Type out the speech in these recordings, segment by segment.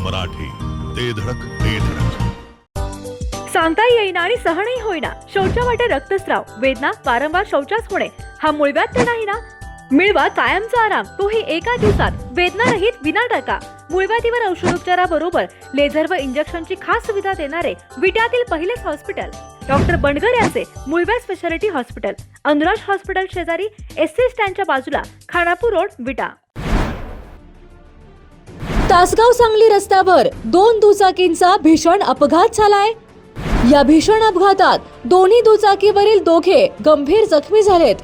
मराठी, ते धडक ते धडक. सांगता येईना आणि सहनही होईना. शौचा वाटे रक्तस्राव, वेदना, वारंवार शौचास होणे हा मूळव्याध नाही ना. मिळवा कायमचा आराम, तोही एका दिवसात, वेदनारहित, विना टाका. मूळव्याधीवर औषधोपचाराबरोबर लेझर व इंजेक्शनची खास सुविधा देणारे विट्यातील पहिलेच हॉस्पिटल डॉक्टर बंडगर यांचे मूळव्याध स्पेशालिटी हॉस्पिटल, अनुराज हॉस्पिटल शेजारी, एसटी स्टँडच्या बाजूला, खानापूर रोड, विटा. तासगाव सांगली रस्त्यावर 2 दुचाकींचा भीषण अपघात झालाय. या भीषण अपघातात दोन्ही दुचाकीवरील दोघे गंभीर जखमी झालेत.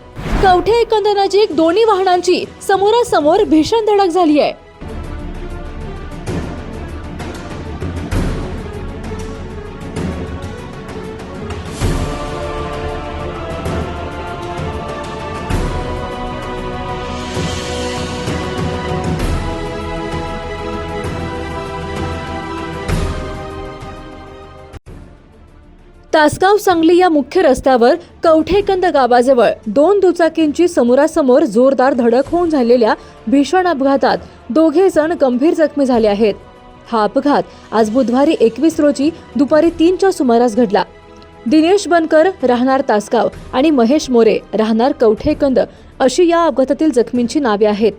कवठे एकंद नजीक दोन्ही वाहनांची समोरासमोर भीषण धडक झाली आहे. तासगाव सांगली या मुख्य रस्त्यावर कवठेकंद गावाजवळ 2 दुचाकींची समोरासमोर जोरदार धडक होऊन झालेल्या भीषण अपघातात दोघे जण गंभीर जखमी झाले आहेत. हा अपघात आज बुधवारी 21 रोजी दुपारी 3च्या सुमारास घडला. दिनेश बनकर राहणार तासगाव आणि महेश मोरे राहणार कवठेकंद अशी या अपघातातील जखमींची नावे आहेत.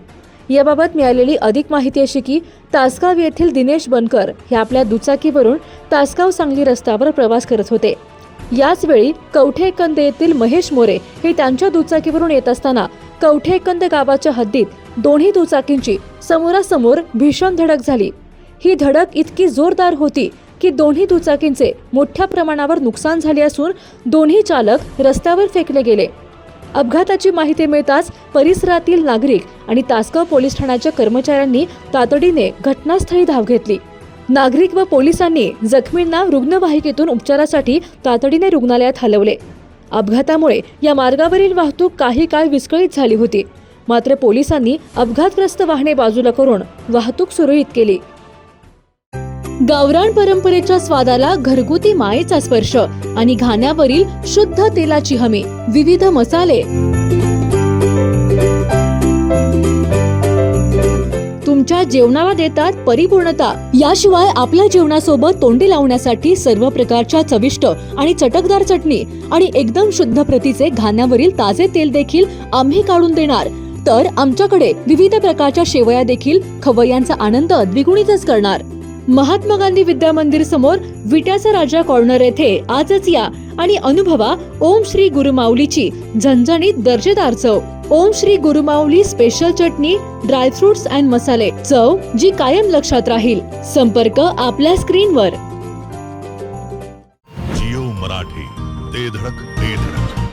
याबाबत मिळालेली अधिक माहिती अशी की तासगाव येथील दिनेश बनकर हे आपल्या दुचाकीवरून तासगाव सांगली रस्त्यावर प्रवास करत होते. याच वेळी कवठेकंद येथील महेश मोरे हे त्यांच्या दुचाकीवरून येत असताना कवठेकंद गावाच्या हद्दीत दोन्ही दुचाकींची समोरासमोर भीषण धडक झाली. ही धडक इतकी जोरदार होती की दोन्ही दुचाकींचे मोठ्या प्रमाणावर नुकसान झाले असून दोन्ही चालक रस्त्यावर फेकले गेले. अपघाताची माहिती मिळताच परिसरातील नागरिक आणि तासगाव पोलीस ठाण्याच्या कर्मचाऱ्यांनी तातडीने घटनास्थळी धाव घेतली. नागरिक व पोलिसांनी जखमींना रुग्णवाहिकेतून उपचारासाठी तातडीने रुग्णालयात हलवले. अपघातामुळे या मार्गावरील वाहतूक काही काळ विस्कळीत झाली होती. मात्र पोलिसांनी अपघातग्रस्त वाहने बाजूला करून वाहतूक सुरळीत केली. गावरान परंपरेच्या स्वादाला घरगुती मायेचा स्पर्श आणि घाण्यावरील शुद्ध तेलाची हमी, विविध मसाले, तुमच्या जेवणाला देतात परिपूर्णता. याशिवाय आपल्या जेवणासोबत तोंडी लावण्यासाठी सर्व प्रकारच्या चविष्ट आणि चटकदार चटणी आणि एकदम शुद्ध प्रतीचे घाण्यावरील ताजे तेल देखील आम्ही काढून देणार. तर आमच्याकडे विविध प्रकारच्या शेवया देखील खवय्यांचा आनंद द्विगुणितच करणार. महात्मा गांधी विद्या मंदिर समोर विट्याचा राजा कॉर्नर येथे आजच या आणि अनुभवा ओम श्री गुरुमाऊलीची झणझणीत दर्जेदार चव. ओम श्री गुरुमाऊली स्पेशल चटणी, ड्रायफ्रुट्स अँड मसाले, चव जी कायम लक्षात राहील. संपर्क आपल्या स्क्रीनवर. जिओ मराठी, ते धडक ते धडक.